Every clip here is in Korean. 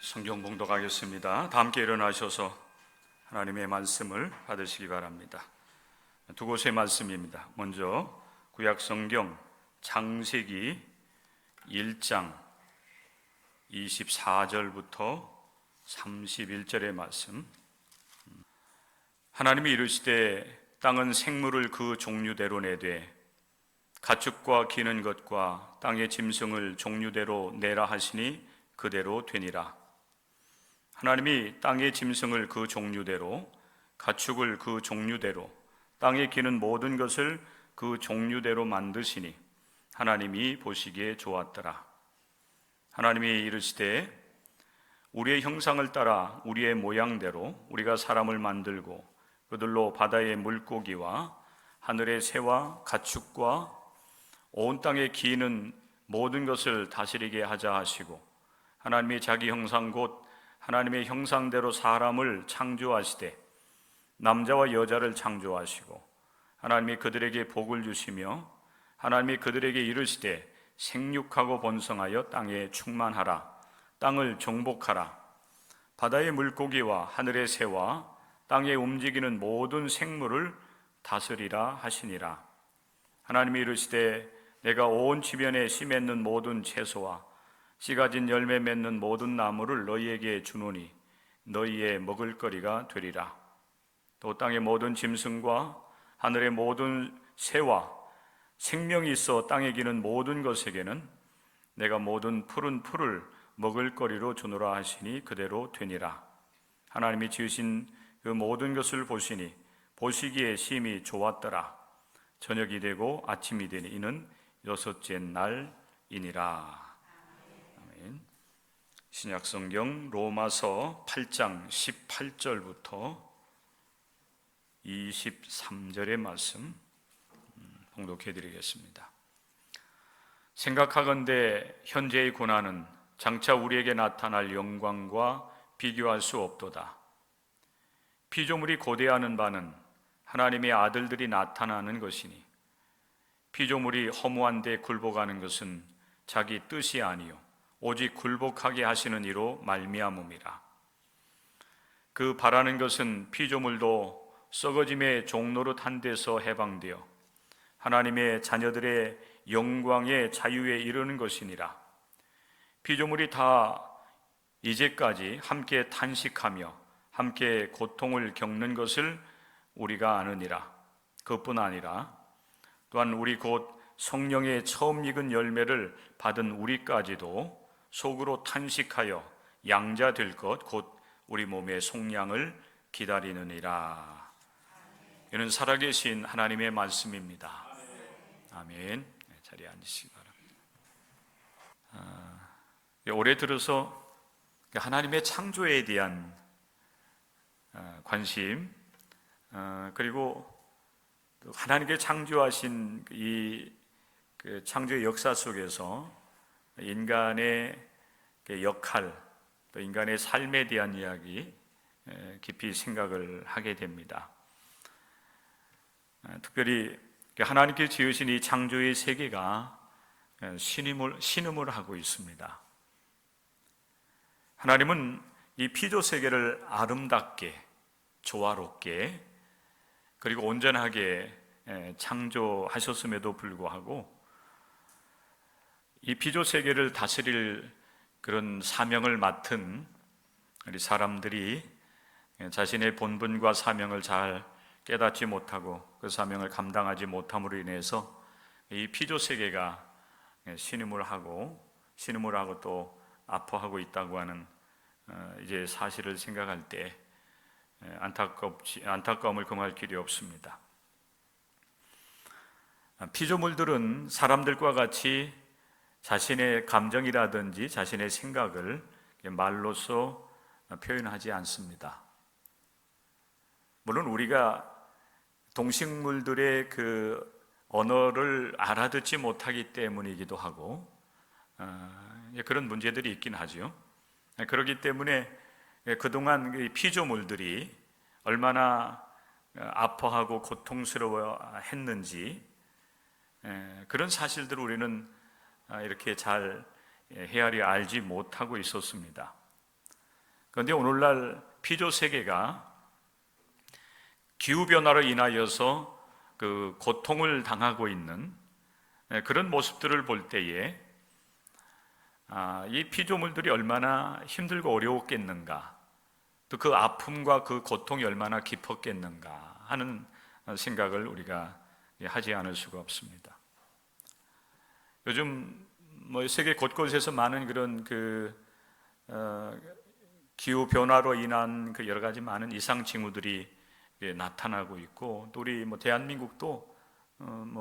성경 봉독하겠습니다. 다 함께 일어나셔서 하나님의 말씀을 받으시기 바랍니다. 두 곳의 말씀입니다. 먼저 구약 성경 창세기 1장 24절부터 31절의 말씀. 하나님이 이르시되 땅은 생물을 그 종류대로 내되 가축과 기는 것과 땅의 짐승을 종류대로 내라 하시니 그대로 되니라. 하나님이 땅의 짐승을 그 종류대로, 가축을 그 종류대로, 땅에 기는 모든 것을 그 종류대로 만드시니 하나님이 보시기에 좋았더라. 하나님이 이르시되 우리의 형상을 따라 우리의 모양대로 우리가 사람을 만들고 그들로 바다의 물고기와 하늘의 새와 가축과 온 땅에 기는 모든 것을 다스리게 하자 하시고, 하나님이 자기 형상 곧 하나님의 형상대로 사람을 창조하시되 남자와 여자를 창조하시고, 하나님이 그들에게 복을 주시며 하나님이 그들에게 이르시되 생육하고 번성하여 땅에 충만하라. 땅을 정복하라. 바다의 물고기와 하늘의 새와 땅에 움직이는 모든 생물을 다스리라 하시니라. 하나님이 이르시되 내가 온 지면에 씨 맺는 모든 채소와 씨 가진 열매 맺는 모든 나무를 너희에게 주노니 너희의 먹을거리가 되리라. 또 땅의 모든 짐승과 하늘의 모든 새와 생명이 있어 땅에 기는 모든 것에게는 내가 모든 푸른 풀을 먹을거리로 주노라 하시니 그대로 되니라. 하나님이 지으신 그 모든 것을 보시니 보시기에 심히 좋았더라. 저녁이 되고 아침이 되니 이는 여섯째 날이니라. 아멘. 신약성경 로마서 8장 18절부터 23절의 말씀 봉독해 드리겠습니다. 생각하건대 현재의 고난은 장차 우리에게 나타날 영광과 비교할 수 없도다. 피조물이 고대하는 바는 하나님의 아들들이 나타나는 것이니 피조물이 허무한 데 굴복하는 것은 자기 뜻이 아니요 오직 굴복하게 하시는 이로 말미암음이라. 그 바라는 것은 피조물도 썩어짐의 종노릇한 데서 해방되어 하나님의 자녀들의 영광의 자유에 이르는 것이니라. 피조물이 다 이제까지 함께 탄식하며 함께 고통을 겪는 것을 우리가 아느니라. 그뿐 아니라 또한 우리 곧 성령의 처음 익은 열매를 받은 우리까지도 속으로 탄식하여 양자 될 것 곧 우리 몸의 속량을 기다리느니라. 이는 살아계신 하나님의 말씀입니다. 아멘. 자리에 앉으시기 바랍니다. 올해 들어서 하나님의 창조에 대한 관심, 그리고 하나님께 창조하신 이 창조의 역사 속에서 인간의 역할, 또 인간의 삶에 대한 이야기 깊이 생각을 하게 됩니다. 특별히 하나님께 지으신 이 창조의 세계가 신음을 하고 있습니다. 하나님은 이 피조 세계를 아름답게, 조화롭게, 그리고 온전하게 창조하셨음에도 불구하고 이 피조 세계를 다스릴 그런 사명을 맡은 우리 사람들이 자신의 본분과 사명을 잘 깨닫지 못하고 그 사명을 감당하지 못함으로 인해서 이 피조 세계가 신음을 하고 또 아파하고 있다고 하는 이제 사실을 생각할 때 안타까움을 금할 길이 없습니다. 피조물들은 사람들과 같이 자신의 감정이라든지 자신의 생각을 말로써 표현하지 않습니다. 물론 우리가 동식물들의 그 언어를 알아듣지 못하기 때문이기도 하고 그런 문제들이 있긴 하죠. 그렇기 때문에 그동안 피조물들이 얼마나 아파하고 고통스러워 했는지 그런 사실들을 우리는 이렇게 잘 헤아려 알지 못하고 있었습니다. 그런데 오늘날 피조 세계가 기후 변화로 인하여서 그 고통을 당하고 있는 그런 모습들을 볼 때에 이 피조물들이 얼마나 힘들고 어려웠겠는가, 또 그 아픔과 그 고통이 얼마나 깊었겠는가 하는 생각을 우리가 하지 않을 수가 없습니다. 요즘 세계 곳곳에서 많은 그런 기후 변화로 인한 그 여러 가지 많은 이상 징후들이 나타나고 있고, 또 우리 대한민국도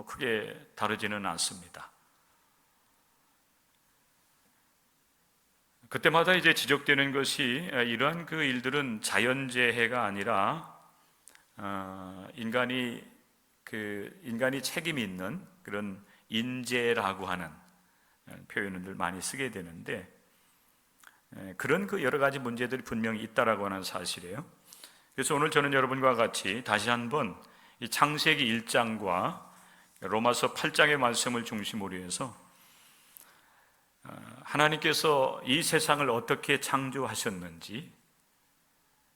크게 다르지는 않습니다. 그때마다 이제 지적되는 것이 이러한 그 일들은 자연재해가 아니라 인간이 책임이 있는 그런 인재라고 하는 표현을 많이 쓰게 되는데, 그런 그 여러 가지 문제들이 분명히 있다라고 하는 사실이에요. 그래서 오늘 저는 여러분과 같이 다시 한번 이 창세기 1장과 로마서 8장의 말씀을 중심으로 해서 하나님께서 이 세상을 어떻게 창조하셨는지,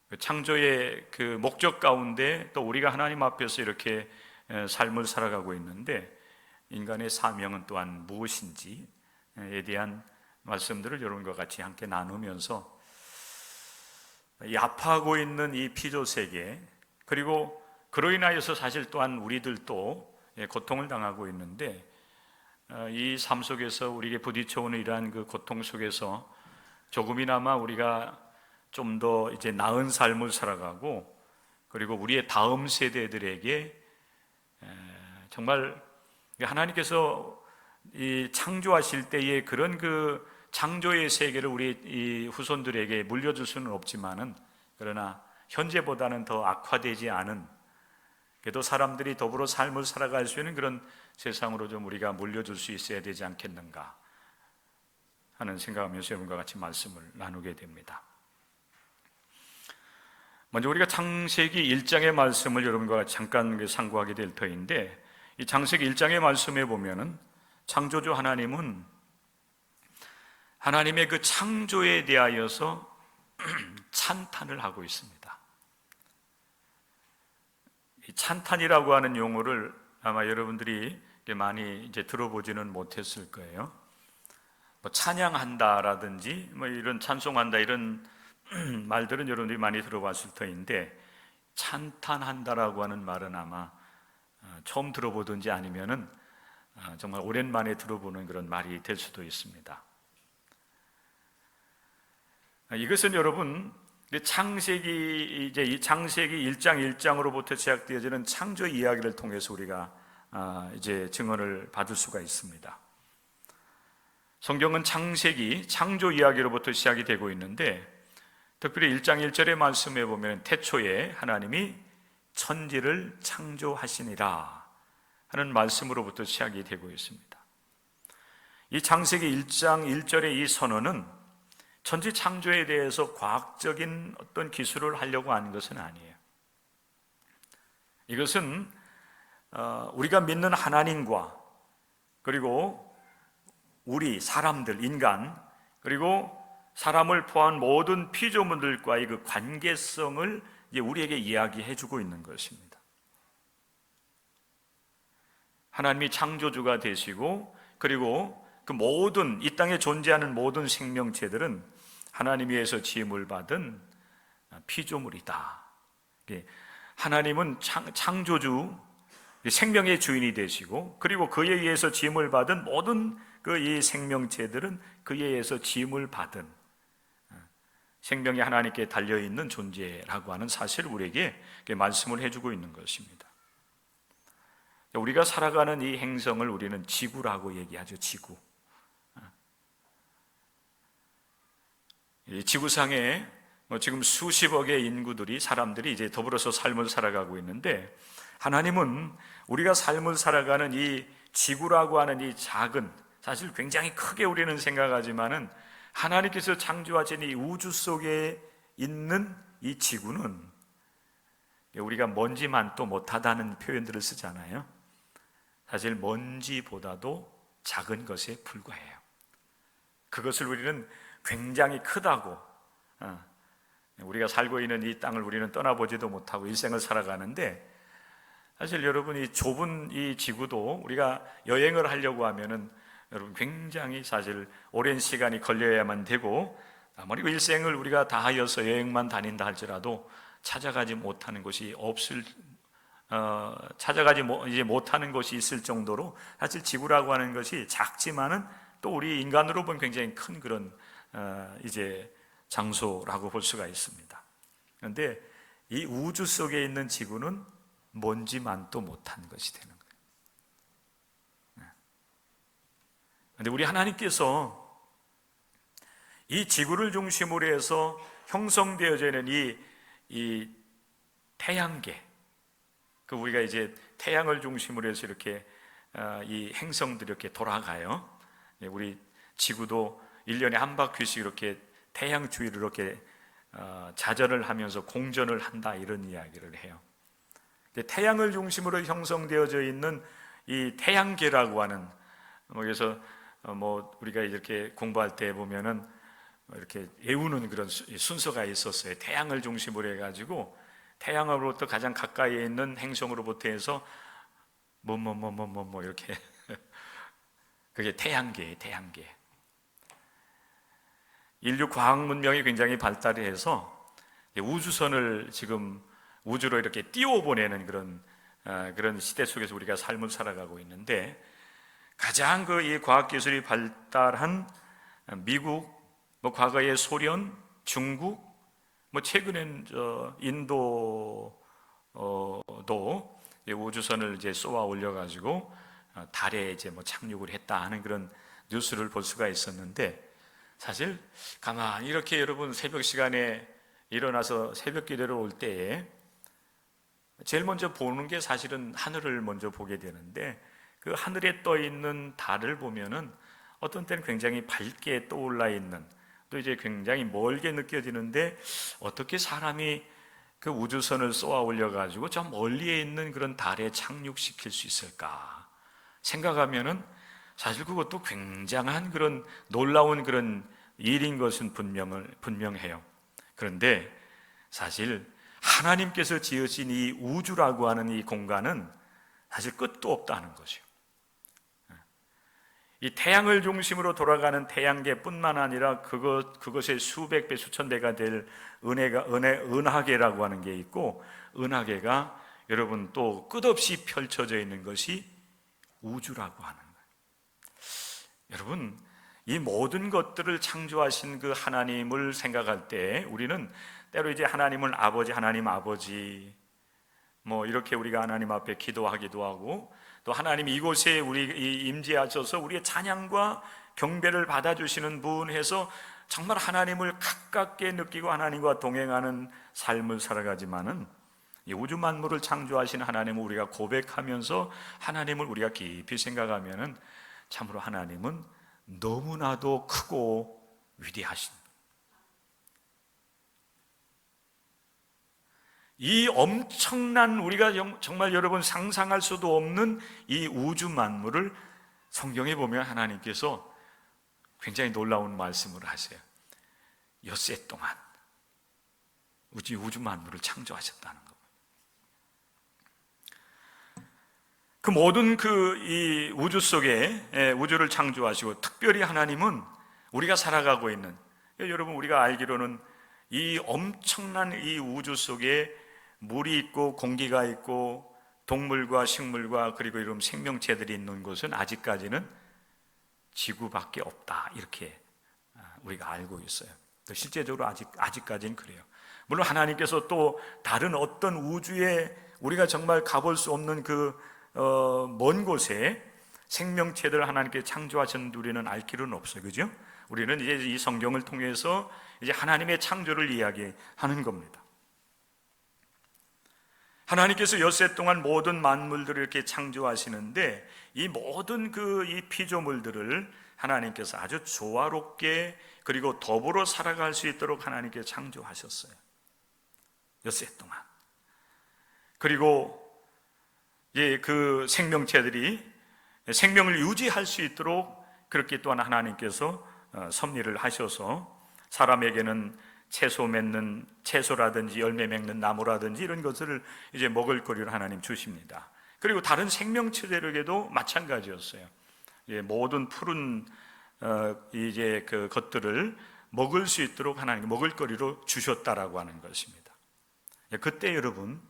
그 창조의 그 목적 가운데 또 우리가 하나님 앞에서 이렇게 삶을 살아가고 있는데 인간의 사명은 또한 무엇인지에 대한 말씀들을 여러분과 같이 함께 나누면서 이 아파하고 있는 이 피조 세계, 그리고 그로 인하여서 사실 또한 우리들도 고통을 당하고 있는데, 이 삶 속에서 우리에게 부딪혀오는 이러한 그 고통 속에서 조금이나마 우리가 좀 더 이제 나은 삶을 살아가고, 그리고 우리의 다음 세대들에게 정말 하나님께서 이 창조하실 때의 그런 그 창조의 세계를 우리 이 후손들에게 물려줄 수는 없지만은, 그러나 현재보다는 더 악화되지 않은, 그래도 사람들이 더불어 삶을 살아갈 수 있는 그런 세상으로 좀 우리가 물려줄 수 있어야 되지 않겠는가 하는 생각하면서 여러분과 같이 말씀을 나누게 됩니다. 먼저 우리가 창세기 1장의 말씀을 여러분과 같이 잠깐 상고하게 될 터인데, 이 창세기 1장의 말씀에 보면은 창조주 하나님은 하나님의 그 창조에 대하여서 찬탄을 하고 있습니다. 이 찬탄이라고 하는 용어를 아마 여러분들이 많이 이제 들어보지는 못했을 거예요. 찬양한다라든지 이런 찬송한다 이런 말들은 여러분들이 많이 들어봤을 터인데, 찬탄한다라고 하는 말은 아마 처음 들어보든지 아니면은 정말 오랜만에 들어보는 그런 말이 될 수도 있습니다. 이것은 여러분 창세기 이제 이 창세기 1장 1장으로부터 시작되어지는 창조 이야기를 통해서 우리가 이제 증언을 받을 수가 있습니다. 성경은 창세기 창조 이야기로부터 시작이 되고 있는데, 특별히 1장 1절의 말씀에 보면 태초에 하나님이 천지를 창조하시니라 하는 말씀으로부터 시작이 되고 있습니다. 이 창세기 1장 1절의 이 선언은 천지 창조에 대해서 과학적인 어떤 기술을 하려고 하는 것은 아니에요. 이것은 우리가 믿는 하나님과, 그리고 우리 사람들, 인간, 그리고 사람을 포함한 모든 피조물들과의 그 관계성을 우리에게 이야기해 주고 있는 것입니다. 하나님이 창조주가 되시고, 그리고 그 모든 이 땅에 존재하는 모든 생명체들은 하나님에 의해서 지음을 받은 피조물이다. 하나님은 창조주, 생명의 주인이 되시고, 그리고 그에 의해서 지음을 받은 모든 그 이 생명체들은 그에 의해서 지음을 받은 생명이 하나님께 달려있는 존재라고 하는 사실을 우리에게 말씀을 해주고 있는 것입니다. 우리가 살아가는 이 행성을 우리는 지구라고 얘기하죠. 지구. 이 지구상에 지금 수십억의 인구들이, 사람들이 이제 더불어서 삶을 살아가고 있는데, 하나님은 우리가 삶을 살아가는 이 지구라고 하는 이 작은, 사실 굉장히 크게 우리는 생각하지만은 하나님께서 창조하신 이 우주 속에 있는 이 지구는 우리가 먼지만도 못하다는 표현들을 쓰잖아요. 사실 먼지보다도 작은 것에 불과해요. 그것을 우리는 굉장히 크다고, 우리가 살고 있는 이 땅을 우리는 떠나보지도 못하고 일생을 살아가는데, 사실 여러분 이 좁은 이 지구도 우리가 여행을 하려고 하면은 여러분 굉장히 사실 오랜 시간이 걸려야만 되고, 아무리 일생을 우리가 다 하여서 여행만 다닌다 할지라도 찾아가지 못하는 곳이 이제 못하는 곳이 있을 정도로 사실 지구라고 하는 것이 작지만은 또 우리 인간으로 보면 굉장히 큰 그런 이제 장소라고 볼 수가 있습니다. 그런데 이 우주 속에 있는 지구는 먼지만도 못한 것이 되는 거예요. 그런데 우리 하나님께서 이 지구를 중심으로 해서 형성되어져 있는 이 태양계, 그 우리가 이제 태양을 중심으로 해서 이렇게 이 행성들이 이렇게 돌아가요. 우리 지구도 1년에 한 바퀴씩 이렇게 태양 주위를 이렇게 자전을 하면서 공전을 한다, 이런 이야기를 해요. 태양을 중심으로 형성되어져 있는 이 태양계라고 하는, 그래서 우리가 이렇게 공부할 때 보면은 이렇게 외우는 그런 순서가 있었어요. 태양을 중심으로 해가지고 태양으로부터 가장 가까이에 있는 행성으로부터 해서 이렇게 그게 태양계예요. 태양계. 인류 과학 문명이 굉장히 발달을 해서 우주선을 지금 우주로 이렇게 띄워보내는 그런 시대 속에서 우리가 삶을 살아가고 있는데, 가장 이 과학 기술이 발달한 미국, 과거의 소련, 중국, 최근엔 인도도 우주선을 이제 쏘아 올려가지고 달에 이제 착륙을 했다 하는 그런 뉴스를 볼 수가 있었는데, 사실 가만히 이렇게 여러분 새벽 시간에 일어나서 새벽 기도를 올 때에 제일 먼저 보는 게 사실은 하늘을 먼저 보게 되는데, 그 하늘에 떠 있는 달을 보면은 어떤 때는 굉장히 밝게 떠올라 있는, 또 이제 굉장히 멀게 느껴지는데, 어떻게 사람이 그 우주선을 쏘아 올려가지고 저 멀리에 있는 그런 달에 착륙시킬 수 있을까 생각하면은 사실 그것도 굉장한 그런 놀라운 그런 일인 것은 분명해요. 그런데 사실 하나님께서 지으신 이 우주라고 하는 이 공간은 사실 끝도 없다는 것이요. 이 태양을 중심으로 돌아가는 태양계뿐만 아니라 그것의 수백 배, 수천 배가 될 은하계라고 하는 게 있고, 은하계가 여러분 또 끝없이 펼쳐져 있는 것이 우주라고 하는 거예요. 여러분, 이 모든 것들을 창조하신 그 하나님을 생각할 때 우리는 때로 이제 하나님을 아버지, 하나님 아버지 이렇게 우리가 하나님 앞에 기도하기도 하고, 또 하나님이 이곳에 우리 임재하셔서 우리의 찬양과 경배를 받아주시는 분 해서 정말 하나님을 가깝게 느끼고 하나님과 동행하는 삶을 살아가지만은, 이 우주 만물을 창조하신 하나님을 우리가 고백하면서 하나님을 우리가 깊이 생각하면은 참으로 하나님은 너무나도 크고 위대하신, 이 엄청난, 우리가 정말 여러분 상상할 수도 없는 이 우주 만물을 성경에 보면 하나님께서 굉장히 놀라운 말씀을 하세요. 엿새 동안 우주 만물을 창조하셨다는 것. 그 모든 이 우주 속에 우주를 창조하시고, 특별히 하나님은 우리가 살아가고 있는, 여러분 우리가 알기로는 이 엄청난 이 우주 속에 물이 있고 공기가 있고 동물과 식물과 그리고 이런 생명체들이 있는 곳은 아직까지는 지구밖에 없다, 이렇게 우리가 알고 있어요. 또 실제적으로 아직까지는 그래요. 물론 하나님께서 또 다른 어떤 우주에 우리가 정말 가볼 수 없는 먼 곳에 생명체들을 하나님께 창조하신 우리는 알 길은 없어요. 그죠? 우리는 이제 이 성경을 통해서 이제 하나님의 창조를 이야기하는 겁니다. 하나님께서 엿새 동안 모든 만물들을 이렇게 창조하시는데, 이 모든 이 피조물들을 하나님께서 아주 조화롭게 그리고 더불어 살아갈 수 있도록 하나님께서 창조하셨어요. 엿새 동안. 그리고 그 생명체들이 생명을 유지할 수 있도록 그렇게 또한 하나님께서 섭리를 하셔서 사람에게는 채소라든지 열매 맺는 나무라든지 이런 것을 이제 먹을거리로 하나님 주십니다. 그리고 다른 생명체들에게도 마찬가지였어요. 모든 푸른 이제 그 것들을 먹을 수 있도록 하나님 먹을거리로 주셨다라고 하는 것입니다. 그때 여러분,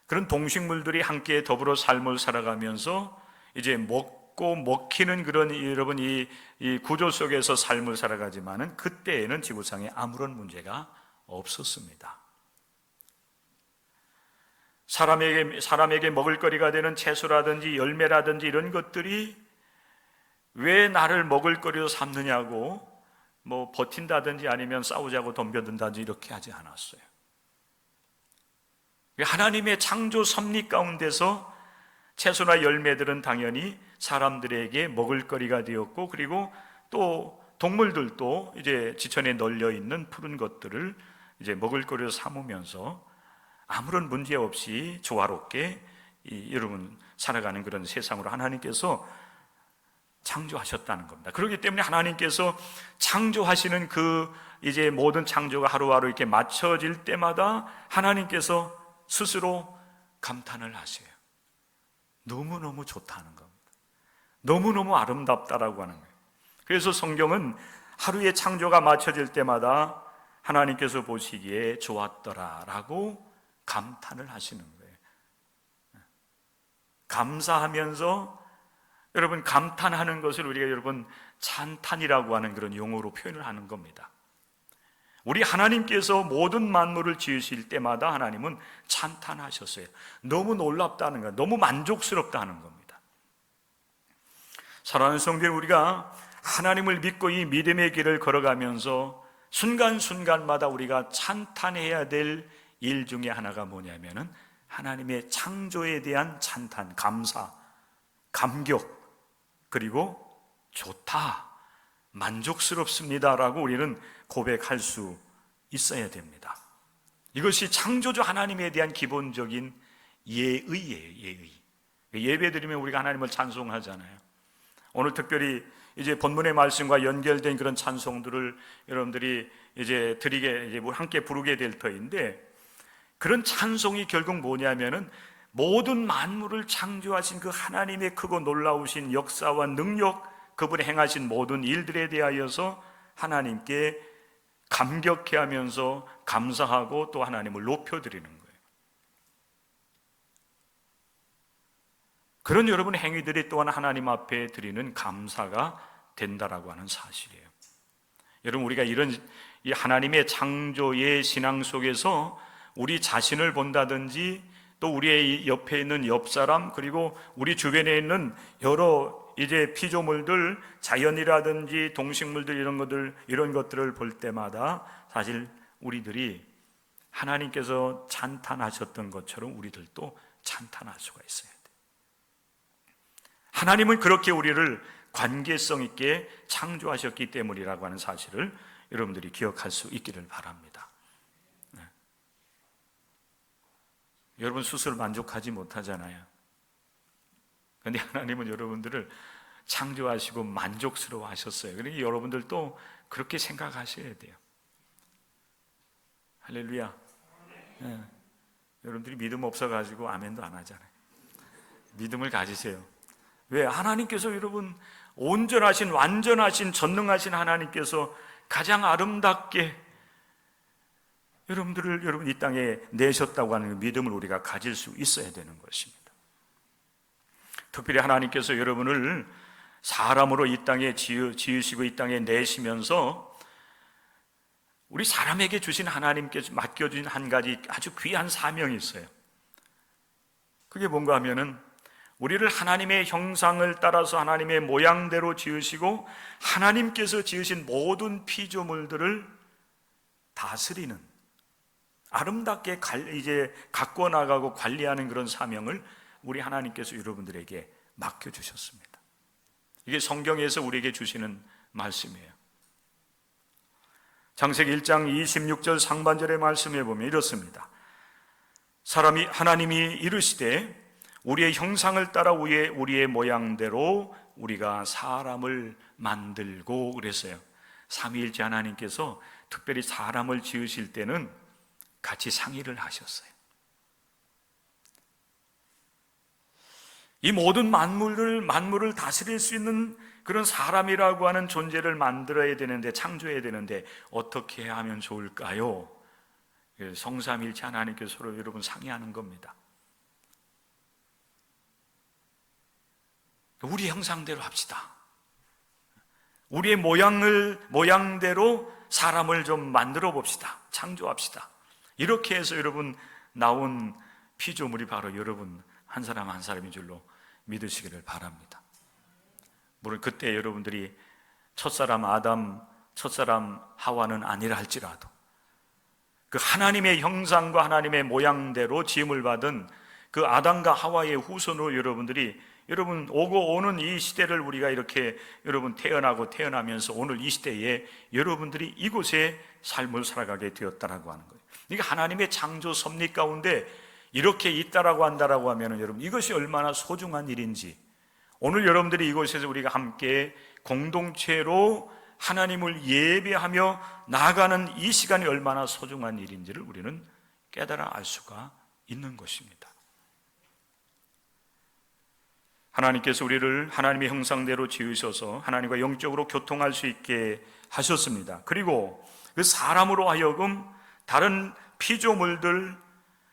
그런 동식물들이 함께 더불어 삶을 살아가면서 이제 먹고 먹히는 그런 여러분 이 구조 속에서 삶을 살아가지만은 그때에는 지구상에 아무런 문제가 없었습니다. 사람에게 먹을거리가 되는 채소라든지 열매라든지 이런 것들이 왜 나를 먹을거리로 삼느냐고 뭐 버틴다든지 아니면 싸우자고 덤벼든다든지 이렇게 하지 않았어요. 하나님의 창조 섭리 가운데서 채소나 열매들은 당연히 사람들에게 먹을거리가 되었고, 그리고 또 동물들도 이제 지천에 널려 있는 푸른 것들을 이제 먹을거리로 삼으면서 아무런 문제 없이 조화롭게 여러분 살아가는 그런 세상으로 하나님께서 창조하셨다는 겁니다. 그렇기 때문에 하나님께서 창조하시는 그 이제 모든 창조가 하루하루 이렇게 맞춰질 때마다 하나님께서 스스로 감탄을 하세요. 너무너무 좋다는 겁니다. 너무너무 아름답다라고 하는 거예요. 그래서 성경은 하루의 창조가 맞춰질 때마다 하나님께서 보시기에 좋았더라라고 감탄을 하시는 거예요. 감사하면서 여러분 감탄하는 것을 우리가 여러분 찬탄이라고 하는 그런 용어로 표현을 하는 겁니다. 우리 하나님께서 모든 만물을 지으실 때마다 하나님은 찬탄하셨어요. 너무 놀랍다는 것, 너무 만족스럽다는 겁니다. 사랑하는 성도들, 우리가 하나님을 믿고 이 믿음의 길을 걸어가면서 순간순간마다 우리가 찬탄해야 될 일 중에 하나가 뭐냐면은 하나님의 창조에 대한 찬탄, 감사, 감격, 그리고 좋다, 만족스럽습니다라고 우리는 고백할 수 있어야 됩니다. 이것이 창조주 하나님에 대한 기본적인 예의예요. 예의. 예배드리면 우리가 하나님을 찬송하잖아요. 오늘 특별히 이제 본문의 말씀과 연결된 그런 찬송들을 여러분들이 이제 드리게 이제 함께 부르게 될 터인데, 그런 찬송이 결국 뭐냐면은 모든 만물을 창조하신 그 하나님의 크고 놀라우신 역사와 능력, 그분이 행하신 모든 일들에 대하여서 하나님께 감격해하면서 감사하고 또 하나님을 높여드리는 거예요. 그런 여러분의 행위들이 또한 하나님 앞에 드리는 감사가 된다라고 하는 사실이에요. 여러분, 우리가 이런 이 하나님의 창조의 신앙 속에서 우리 자신을 본다든지 또 우리의 옆에 있는 옆 사람, 그리고 우리 주변에 있는 여러 이제 피조물들, 자연이라든지 동식물들 이런 것들을 볼 때마다 사실 우리들이 하나님께서 찬탄하셨던 것처럼 우리들도 찬탄할 수가 있어야 돼요. 하나님은 그렇게 우리를 관계성 있게 창조하셨기 때문이라고 하는 사실을 여러분들이 기억할 수 있기를 바랍니다. 네. 여러분 스스로 만족하지 못하잖아요. 그런데 하나님은 여러분들을 창조하시고 만족스러워 하셨어요. 그러니까 여러분들도 그렇게 생각하셔야 돼요. 할렐루야. 네. 여러분들이 믿음 없어가지고 아멘도 안 하잖아요. 믿음을 가지세요. 왜? 하나님께서 여러분 온전하신, 완전하신, 전능하신 하나님께서 가장 아름답게 여러분 이 땅에 내셨다고 하는 믿음을 우리가 가질 수 있어야 되는 것입니다. 특별히 하나님께서 여러분을 사람으로 이 땅에 지으시고 이 땅에 내시면서 우리 사람에게 주신 하나님께서 맡겨주신 한 가지 아주 귀한 사명이 있어요. 그게 뭔가 하면은 우리를 하나님의 형상을 따라서 하나님의 모양대로 지으시고 하나님께서 지으신 모든 피조물들을 다스리는, 아름답게 이제 가꿔 나가고 관리하는 그런 사명을 우리 하나님께서 여러분들에게 맡겨주셨습니다. 이게 성경에서 우리에게 주시는 말씀이에요. 창세기 1장 26절 상반절의 말씀에 보면 이렇습니다. 하나님이 이르시되 우리의 형상을 따라 우리의 모양대로 우리가 사람을 만들고 그랬어요. 삼위일체 하나님께서 특별히 사람을 지으실 때는 같이 상의를 하셨어요. 이 모든 만물을 다스릴 수 있는 그런 사람이라고 하는 존재를 만들어야 되는데, 창조해야 되는데 어떻게 하면 좋을까요? 성삼일체 하나님께서 서로 여러분 상의하는 겁니다. 우리 형상대로 합시다. 우리의 모양대로 사람을 좀 만들어 봅시다. 창조합시다. 이렇게 해서 여러분 나온 피조물이 바로 여러분 한 사람 한 사람인 줄로 믿으시기를 바랍니다. 물론 그때 여러분들이 첫사람 아담, 첫사람 하와는 아니라 할지라도 그 하나님의 형상과 하나님의 모양대로 지음을 받은 그 아담과 하와의 후손으로 여러분 오고 오는 이 시대를 우리가 이렇게 여러분 태어나면서 오늘 이 시대에 여러분들이 이곳에 삶을 살아가게 되었다라고 하는 거예요. 이게 하나님의 창조 섭리 가운데 이렇게 있다라고 한다라고 하면은 여러분 이것이 얼마나 소중한 일인지, 오늘 여러분들이 이곳에서 우리가 함께 공동체로 하나님을 예배하며 나아가는 이 시간이 얼마나 소중한 일인지를 우리는 깨달아 알 수가 있는 것입니다. 하나님께서 우리를 하나님의 형상대로 지으셔서 하나님과 영적으로 교통할 수 있게 하셨습니다. 그리고 그 사람으로 하여금 다른 피조물들,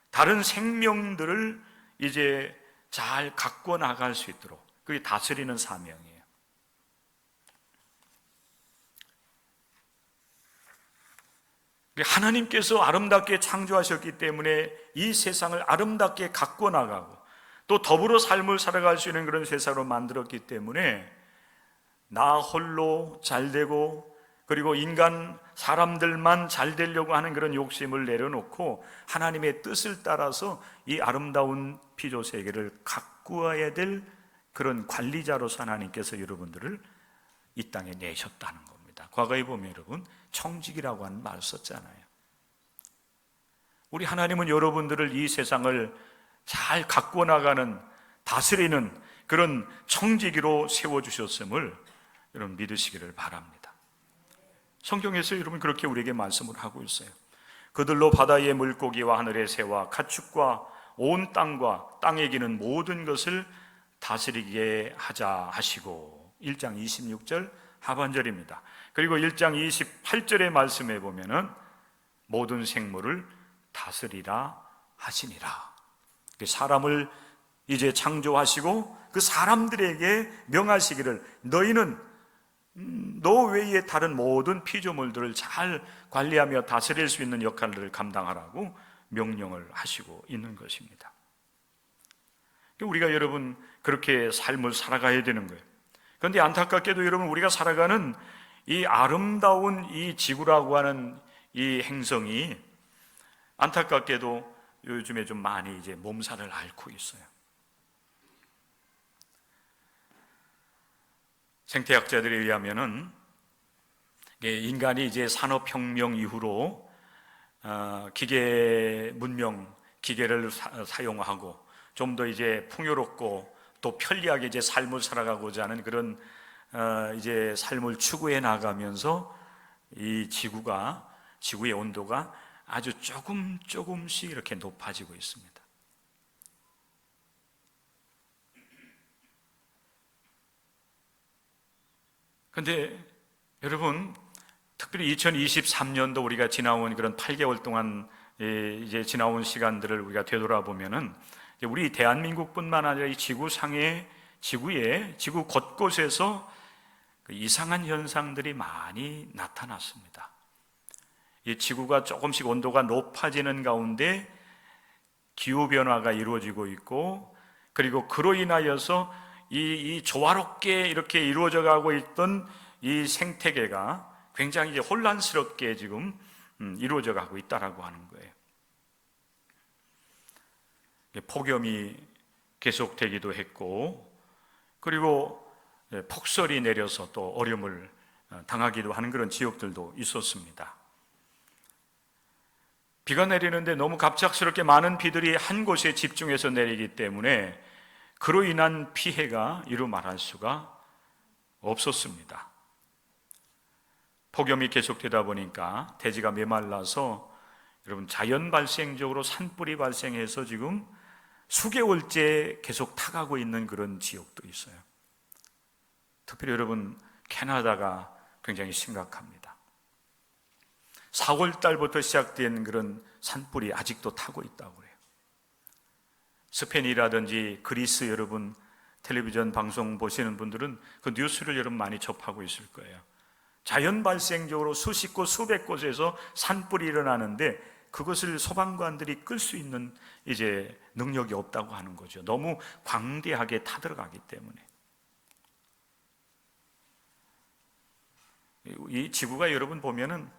다른 생명들을 이제 잘 가꿔 나갈 수 있도록 그게 다스리는 사명이에요. 하나님께서 아름답게 창조하셨기 때문에 이 세상을 아름답게 가꿔 나가고 또 더불어 삶을 살아갈 수 있는 그런 세상으로 만들었기 때문에 나 홀로 잘 되고 그리고 사람들만 잘 되려고 하는 그런 욕심을 내려놓고 하나님의 뜻을 따라서 이 아름다운 피조 세계를 가꾸어야 될 그런 관리자로서 하나님께서 여러분들을 이 땅에 내셨다는 겁니다. 과거에 보면 여러분 청직이라고 하는 말을 썼잖아요. 우리 하나님은 여러분들을 이 세상을 잘 가꾸어 나가는, 다스리는 그런 청지기로 세워주셨음을 여러분 믿으시기를 바랍니다. 성경에서 여러분 그렇게 우리에게 말씀을 하고 있어요. 그들로 바다의 물고기와 하늘의 새와 가축과 온 땅과 땅에 기는 모든 것을 다스리게 하자 하시고, 1장 26절 하반절입니다. 그리고 1장 28절의 말씀에 보면은 모든 생물을 다스리라 하시니라. 사람을 이제 창조하시고 그 사람들에게 명하시기를 너희는 너 외에 다른 모든 피조물들을 잘 관리하며 다스릴 수 있는 역할을 감당하라고 명령을 하시고 있는 것입니다. 우리가 여러분 그렇게 삶을 살아가야 되는 거예요. 그런데 안타깝게도 여러분 우리가 살아가는 이 아름다운 이 지구라고 하는 이 행성이 안타깝게도 요즘에 좀 많이 이제 몸살을 앓고 있어요. 생태학자들에 의하면은 인간이 이제 산업혁명 이후로 기계 문명, 기계를 사용하고 좀 더 이제 풍요롭고 또 편리하게 이제 삶을 살아가고자 하는 그런 이제 삶을 추구해 나가면서 이 지구의 온도가 아주 조금씩 이렇게 높아지고 있습니다. 그런데 여러분, 특별히 2023년도 우리가 지나온 그런 8개월 동안 이제 지나온 시간들을 우리가 되돌아보면은 우리 대한민국뿐만 아니라 이 지구 곳곳에서 그 이상한 현상들이 많이 나타났습니다. 이 지구가 조금씩 온도가 높아지는 가운데 기후변화가 이루어지고 있고, 그리고 그로 인하여서 이 조화롭게 이렇게 이루어져 가고 있던 이 생태계가 굉장히 이제 혼란스럽게 지금 이루어져 가고 있다라고 하는 거예요. 폭염이 계속되기도 했고, 그리고 폭설이 내려서 또 어려움을 당하기도 하는 그런 지역들도 있었습니다. 비가 내리는데 너무 갑작스럽게 많은 비들이 한 곳에 집중해서 내리기 때문에 그로 인한 피해가 이루 말할 수가 없었습니다. 폭염이 계속되다 보니까 대지가 메말라서 여러분 자연 발생적으로 산불이 발생해서 지금 수개월째 계속 타가고 있는 그런 지역도 있어요. 특별히 여러분 캐나다가 굉장히 심각합니다. 4월 달부터 시작된 그런 산불이 아직도 타고 있다고 그래요. 스페인이라든지 그리스, 여러분 텔레비전 방송 보시는 분들은 그 뉴스를 여러분 많이 접하고 있을 거예요. 자연 발생적으로 수십 곳, 수백 곳에서 산불이 일어나는데 그것을 소방관들이 끌 수 있는 이제 능력이 없다고 하는 거죠. 너무 광대하게 타들어가기 때문에. 이 지구가 여러분 보면은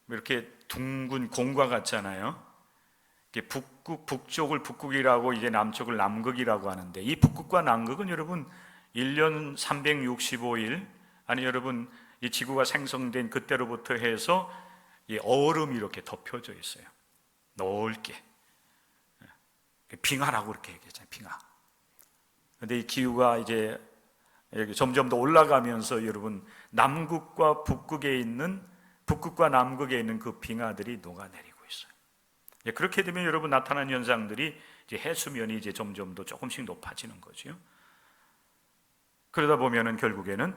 이렇게 둥근 공과 같잖아요. 북쪽을 북극이라고 이제 남쪽을 남극이라고 하는데, 이 북극과 남극은 여러분 1년 365일, 아니 여러분 이 지구가 생성된 그때로부터 해서 이 얼음이 이렇게 덮여져 있어요. 넓게 빙하라고 그렇게 얘기하잖아요. 빙하. 그런데 이 기후가 이제 점점 더 올라가면서 여러분 남극과 북극에 있는, 북극과 남극에 있는 그 빙하들이 녹아내리고 있어요. 그렇게 되면 여러분 나타난 현상들이 이제 해수면이 이제 점점 더 조금씩 높아지는 거죠. 그러다 보면은 결국에는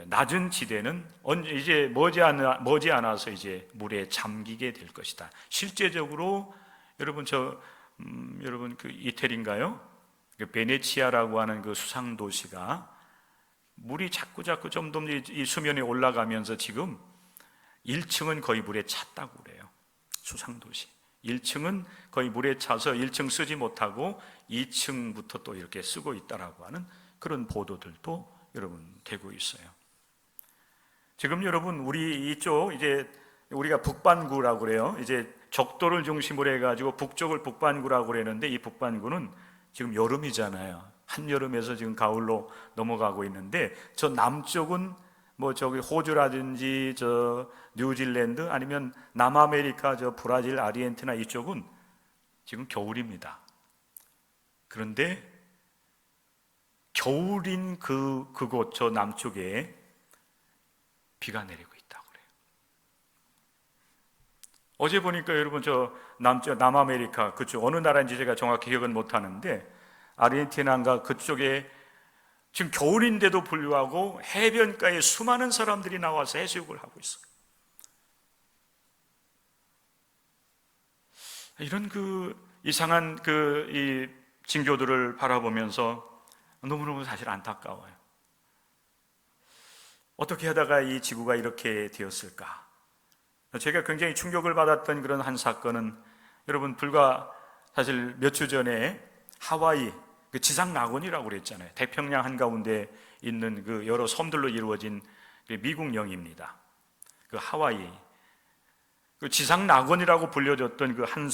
낮은 지대는 이제 머지않아서 이제 물에 잠기게 될 것이다. 실제적으로 여러분 여러분 그 이태리인가요? 그 베네치아라고 하는 그 수상 도시가 물이 자꾸 좀 더 이 수면이 올라가면서 지금 1층은 거의 물에 찼다고 그래요. 수상 도시 1층은 거의 물에 차서 1층 쓰지 못하고 2층부터 또 이렇게 쓰고 있다라고 하는 그런 보도들도 여러분 되고 있어요. 지금 여러분 우리 이쪽 이제 우리가 북반구라고 그래요. 이제 적도를 중심으로 해가지고 북쪽을 북반구라고 그러는데, 이 북반구는 지금 여름이잖아요. 한여름에서 지금 가을로 넘어가고 있는데, 저 남쪽은 뭐 저기 호주라든지 저 뉴질랜드 아니면 남아메리카 저 브라질, 아르헨티나 이쪽은 지금 겨울입니다. 그런데 겨울인 그곳 저 남쪽에 비가 내리고 있다고 그래요. 어제 보니까 여러분 저 남아메리카 그쪽 어느 나라인지 제가 정확히 기억은 못 하는데, 아르헨티나인가 그쪽에 지금 겨울인데도 불구하고 해변가에 수많은 사람들이 나와서 해수욕을 하고 있어요. 이런 그 이상한 이 징조들을 바라보면서 너무너무 사실 안타까워요. 어떻게 하다가 이 지구가 이렇게 되었을까? 제가 굉장히 충격을 받았던 그런 한 사건은 여러분 불과 사실 몇 주 전에 하와이 그 지상 낙원이라고 그랬잖아요. 태평양 한가운데 있는 그 여러 섬들로 이루어진 미국 영입니다. 그 하와이 그 지상 낙원이라고 불려졌던 그 한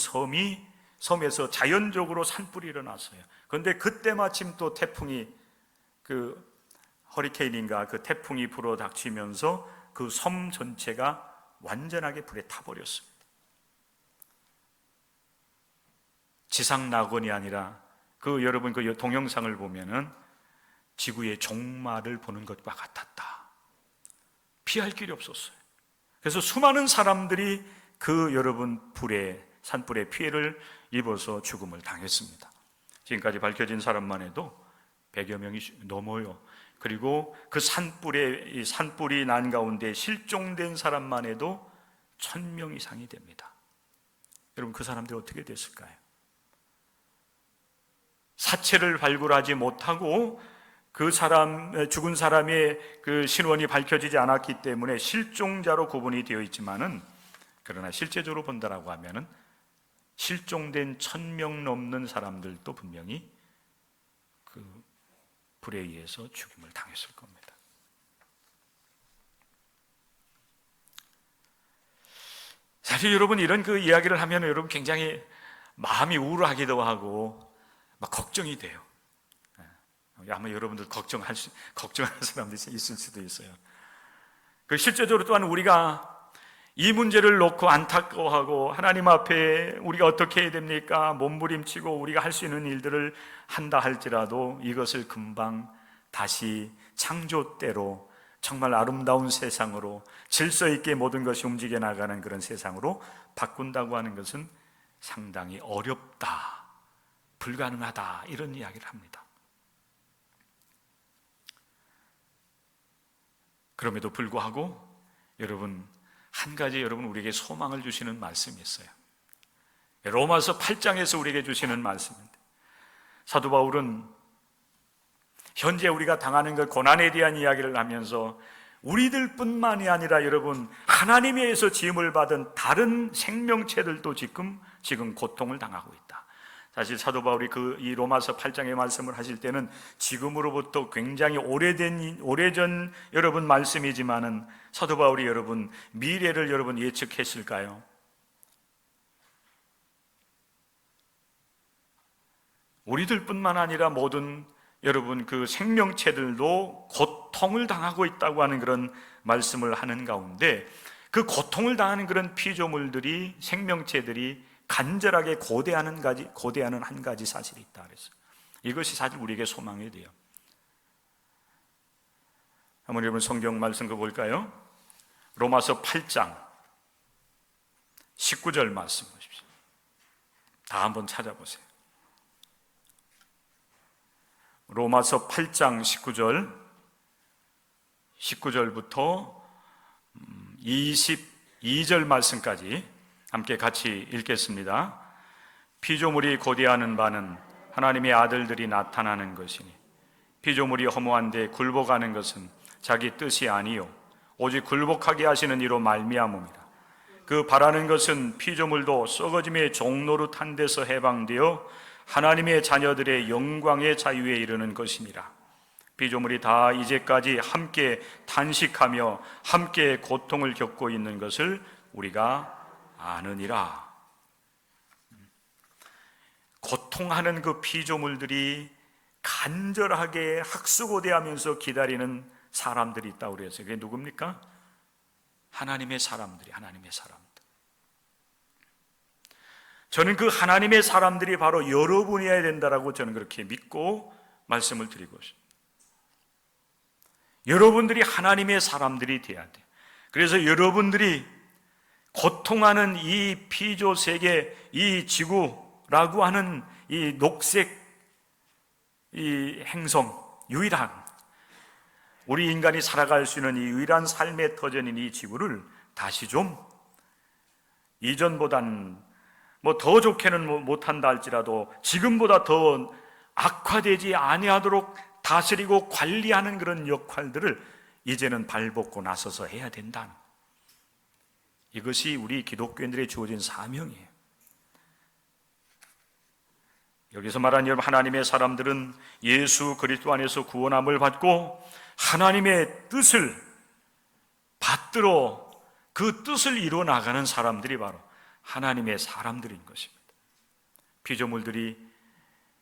섬에서 자연적으로 산불이 일어났어요. 그런데 그때 마침 또 태풍이 그 허리케인인가 그 태풍이 불어닥치면서 그 섬 전체가 완전하게 불에 타버렸습니다. 지상 낙원이 아니라 여러분 그 동영상을 보면은 지구의 종말을 보는 것과 같았다. 피할 길이 없었어요. 그래서 수많은 사람들이 여러분 산불에 피해를 입어서 죽음을 당했습니다. 지금까지 밝혀진 사람만 해도 100여 명이 넘어요. 그리고 그 산불이 난 가운데 실종된 사람만 해도 1000명 이상이 됩니다. 여러분 그 사람들이 어떻게 됐을까요? 사체를 발굴하지 못하고 죽은 사람의 그 신원이 밝혀지지 않았기 때문에 실종자로 구분이 되어 있지만은, 그러나 실제적으로 본다라고 하면은 실종된 1000명 넘는 사람들도 분명히 그 불에 의해서 죽임을 당했을 겁니다. 사실 여러분 이런 그 이야기를 하면 여러분 굉장히 마음이 우울하기도 하고 막 걱정이 돼요. 아마 여러분들 걱정하는 사람들이 있을 수도 있어요. 실제적으로 또한 우리가 이 문제를 놓고 안타까워하고 하나님 앞에 우리가 어떻게 해야 됩니까? 몸부림치고 우리가 할 수 있는 일들을 한다 할지라도 이것을 금방 다시 창조대로 정말 아름다운 세상으로 질서 있게 모든 것이 움직여 나가는 그런 세상으로 바꾼다고 하는 것은 상당히 어렵다, 불가능하다, 이런 이야기를 합니다. 그럼에도 불구하고 여러분, 한 가지 여러분 우리에게 소망을 주시는 말씀이 있어요. 로마서 8장에서 우리에게 주시는 말씀인데, 사도 바울은 현재 우리가 당하는 그 고난에 대한 이야기를 하면서 우리들뿐만이 아니라 여러분, 하나님에 의해서 지음을 받은 다른 생명체들도 지금 고통을 당하고 있다. 사실 사도 바울이 이 로마서 8장의 말씀을 하실 때는 지금으로부터 굉장히 오래전 여러분 말씀이지만은 사도 바울이 여러분 미래를 여러분 예측했을까요? 우리들뿐만 아니라 모든 여러분 그 생명체들도 고통을 당하고 있다고 하는 그런 말씀을 하는 가운데, 그 고통을 당하는 그런 피조물들이, 생명체들이 간절하게 고대하는 한 가지 사실이 있다 그랬어요. 이것이 사실 우리에게 소망이 돼요. 한번 여러분 성경 말씀 볼까요? 로마서 8장 19절 말씀 보십시오. 다 한번 찾아보세요. 로마서 8장 19절부터 22절 말씀까지 함께 같이 읽겠습니다. 피조물이 고대하는 바는 하나님의 아들들이 나타나는 것이니, 피조물이 허무한데 굴복하는 것은 자기 뜻이 아니요 오직 굴복하게 하시는 이로 말미암음이라. 그 바라는 것은 피조물도 썩어짐의 종노릇한 데서 해방되어 하나님의 자녀들의 영광의 자유에 이르는 것이니라. 피조물이 다 이제까지 함께 탄식하며 함께 고통을 겪고 있는 것을 우리가 아느니라. 고통하는 그 피조물들이 간절하게 학수고대하면서 기다리는 사람들이 있다고 그랬어요. 그게 누굽니까? 하나님의 사람들이, 하나님의 사람들. 저는 그 하나님의 사람들이 바로 여러분이어야 된다라고 저는 그렇게 믿고 말씀을 드리고 있습니다. 여러분들이 하나님의 사람들이 돼야 돼요. 그래서 여러분들이 고통하는 이 피조 세계, 이 지구라고 하는 이 녹색 이 행성, 유일한 우리 인간이 살아갈 수 있는 이 유일한 삶의 터전인 이 지구를 다시 좀 이전보단 더 좋게는 못한다 할지라도 지금보다 더 악화되지 아니하도록 다스리고 관리하는 그런 역할들을 이제는 발벗고 나서서 해야 된다는, 이것이 우리 기독교인들의 주어진 사명이에요. 여기서 말하는 여러분 하나님의 사람들은 예수 그리스도 안에서 구원함을 받고 하나님의 뜻을 받들어 그 뜻을 이루어 나가는 사람들이 바로 하나님의 사람들인 것입니다. 피조물들이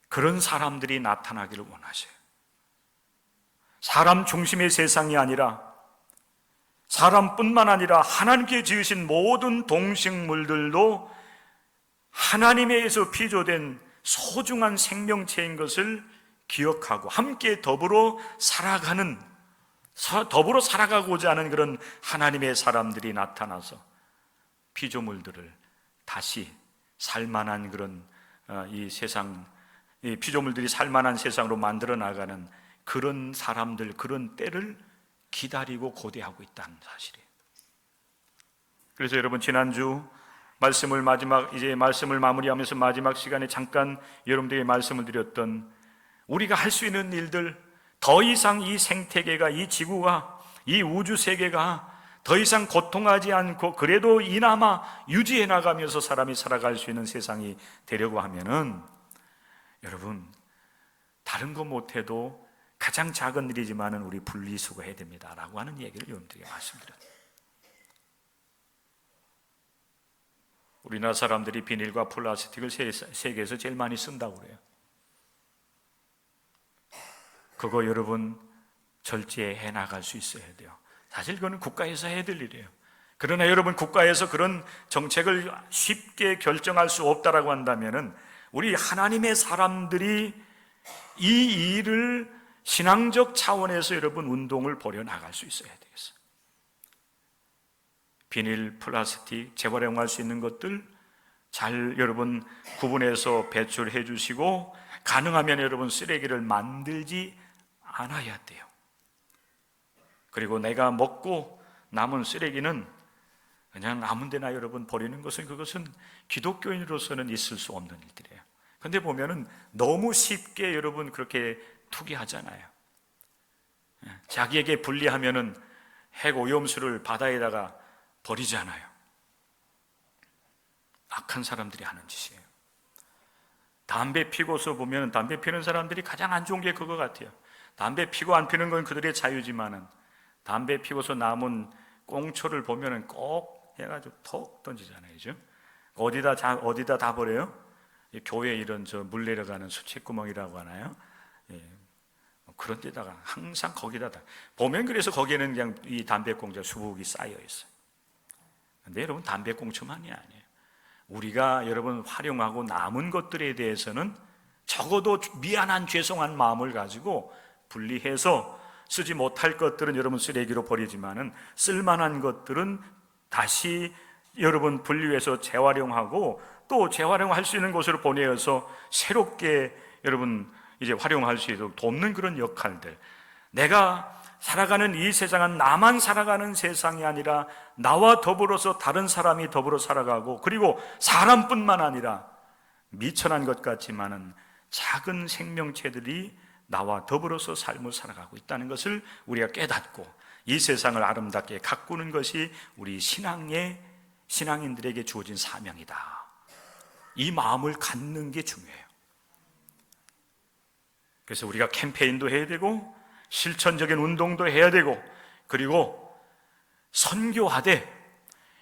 그런 사람들이 나타나기를 원하셔요. 사람 중심의 세상이 아니라 사람뿐만 아니라 하나님께 지으신 모든 동식물들도 하나님에 의해서 피조된 소중한 생명체인 것을 기억하고 함께 더불어 살아가고자 하는 그런 하나님의 사람들이 나타나서 피조물들을 다시 살만한 그런 이 세상, 이 피조물들이 살만한 세상으로 만들어 나가는 그런 사람들, 그런 때를 기다리고 고대하고 있다는 사실이에요. 그래서 여러분 지난주 말씀을 마무리하면서 마지막 시간에 잠깐 여러분들에게 말씀을 드렸던, 우리가 할 수 있는 일들, 더 이상 이 생태계가, 이 지구가, 이 우주 세계가 더 이상 고통하지 않고 그래도 이나마 유지해 나가면서 사람이 살아갈 수 있는 세상이 되려고 하면은 여러분 다른 거 못해도 가장 작은 일이지만은 우리 분리수거해야 됩니다라고 하는 얘기를 여러분들에게 말씀드려요. 우리나라 사람들이 비닐과 플라스틱을 세계에서 제일 많이 쓴다고 그래요. 그거 여러분 절제해 나갈 수 있어야 돼요. 사실 그거는 국가에서 해야 될 일이에요. 그러나 여러분 국가에서 그런 정책을 쉽게 결정할 수 없다라고 한다면은 우리 하나님의 사람들이 이 일을 신앙적 차원에서 여러분 운동을 벌여 나갈 수 있어야 되겠어요. 비닐, 플라스틱, 재활용할 수 있는 것들 잘 여러분 구분해서 배출해 주시고, 가능하면 여러분 쓰레기를 만들지 않아야 돼요. 그리고 내가 먹고 남은 쓰레기는 그냥 아무 데나 여러분 버리는 것은, 그것은 기독교인으로서는 있을 수 없는 일들이에요. 그런데 보면은 너무 쉽게 여러분 그렇게 투기하잖아요. 자기에게 불리하면은 핵 오염수를 바다에다가 버리잖아요. 악한 사람들이 하는 짓이에요. 담배 피고서 보면 담배 피는 사람들이 가장 안 좋은 게 그거 같아요. 담배 피고 안 피는 건 그들의 자유지만은 담배 피고서 남은 꽁초를 보면은 꼭 해가지고 톡 던지잖아요. 그죠? 어디다 다 버려요? 교회 이런 물 내려가는 수채구멍이라고 하나요? 예. 그런 데다가 항상 거기다 보면, 그래서 거기에는 그냥 이 담배꽁초 수북이 쌓여 있어요. 근데 여러분, 담배꽁초만이 아니에요. 우리가 여러분 활용하고 남은 것들에 대해서는 적어도 미안한 죄송한 마음을 가지고 분리해서, 쓰지 못할 것들은 여러분 쓰레기로 버리지만은 쓸만한 것들은 다시 여러분 분리해서 재활용하고, 또 재활용할 수 있는 곳으로 보내어서 새롭게 여러분 이제 활용할 수 있도록 돕는 그런 역할들. 내가 살아가는 이 세상은 나만 살아가는 세상이 아니라 나와 더불어서 다른 사람이 더불어 살아가고, 그리고 사람뿐만 아니라 미천한 것 같지만은 작은 생명체들이 나와 더불어서 삶을 살아가고 있다는 것을 우리가 깨닫고, 이 세상을 아름답게 가꾸는 것이 우리 신앙인들에게 주어진 사명이다. 이 마음을 갖는 게 중요해요. 그래서 우리가 캠페인도 해야 되고, 실천적인 운동도 해야 되고, 그리고 선교하되,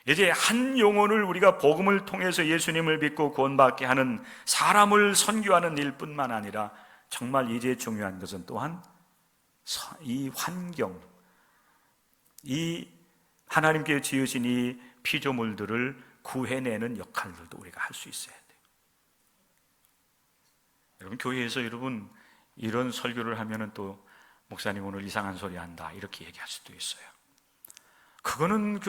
이제 한 영혼을 우리가 복음을 통해서 예수님을 믿고 구원받게 하는, 사람을 선교하는 일뿐만 아니라 정말 이제 중요한 것은 또한 이 환경, 이 하나님께 지으신 이 피조물들을 구해내는 역할들도 우리가 할 수 있어야 돼요. 여러분, 교회에서 여러분 이런 설교를 하면은 또 목사님 오늘 이상한 소리 한다 이렇게 얘기할 수도 있어요. 그거는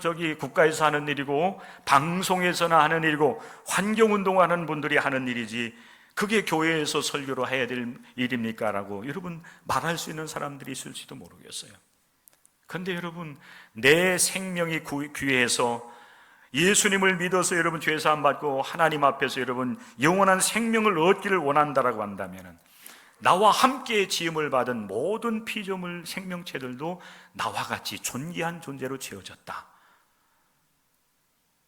저기 국가에서 하는 일이고 방송에서나 하는 일이고 환경운동하는 분들이 하는 일이지, 그게 교회에서 설교로 해야 될 일입니까? 라고 여러분 말할 수 있는 사람들이 있을지도 모르겠어요. 그런데 여러분, 내 생명이 귀해서 예수님을 믿어서 여러분 죄사함 받고 하나님 앞에서 여러분 영원한 생명을 얻기를 원한다라고 한다면, 나와 함께 지음을 받은 모든 피조물 생명체들도 나와 같이 존귀한 존재로 지어졌다.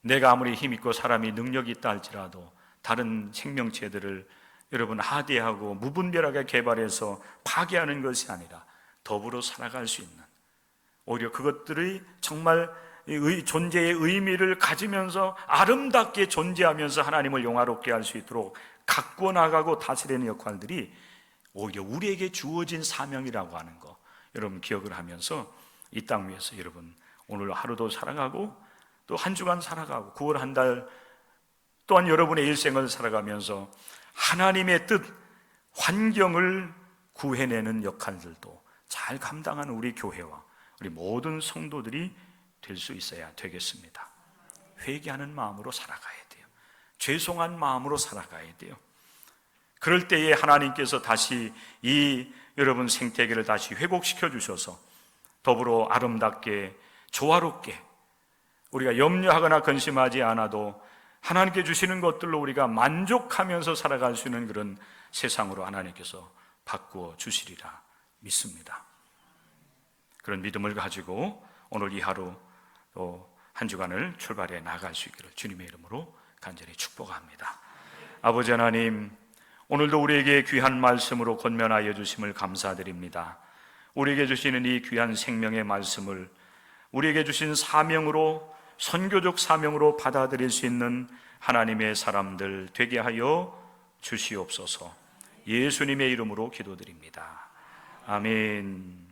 내가 아무리 힘있고 사람이 능력이 있다 할지라도 다른 생명체들을 여러분 하대하고 무분별하게 개발해서 파괴하는 것이 아니라 더불어 살아갈 수 있는, 오히려 그것들이 정말 존재의 의미를 가지면서 아름답게 존재하면서 하나님을 영화롭게 할 수 있도록 가꾸어 나가고 다스리는 역할들이 오히려 우리에게 주어진 사명이라고 하는 거 여러분 기억을 하면서, 이 땅 위에서 여러분 오늘 하루도 살아가고 또 한 주간 살아가고 9월 한 달 또한 여러분의 일생을 살아가면서 하나님의 뜻, 환경을 구해내는 역할들도 잘 감당하는 우리 교회와 우리 모든 성도들이 될 수 있어야 되겠습니다. 회개하는 마음으로 살아가야 돼요. 죄송한 마음으로 살아가야 돼요. 그럴 때에 하나님께서 다시 이 여러분 생태계를 다시 회복시켜 주셔서 더불어 아름답게 조화롭게 우리가 염려하거나 근심하지 않아도 하나님께 주시는 것들로 우리가 만족하면서 살아갈 수 있는 그런 세상으로 하나님께서 바꾸어 주시리라 믿습니다. 그런 믿음을 가지고 오늘 이 하루 또 한 주간을 출발해 나갈 수 있기를 주님의 이름으로 간절히 축복합니다. 아버지 하나님, 오늘도 우리에게 귀한 말씀으로 권면하여 주심을 감사드립니다. 우리에게 주시는 이 귀한 생명의 말씀을 우리에게 주신 사명으로, 선교적 사명으로 받아들일 수 있는 하나님의 사람들 되게 하여 주시옵소서. 예수님의 이름으로 기도드립니다. 아멘.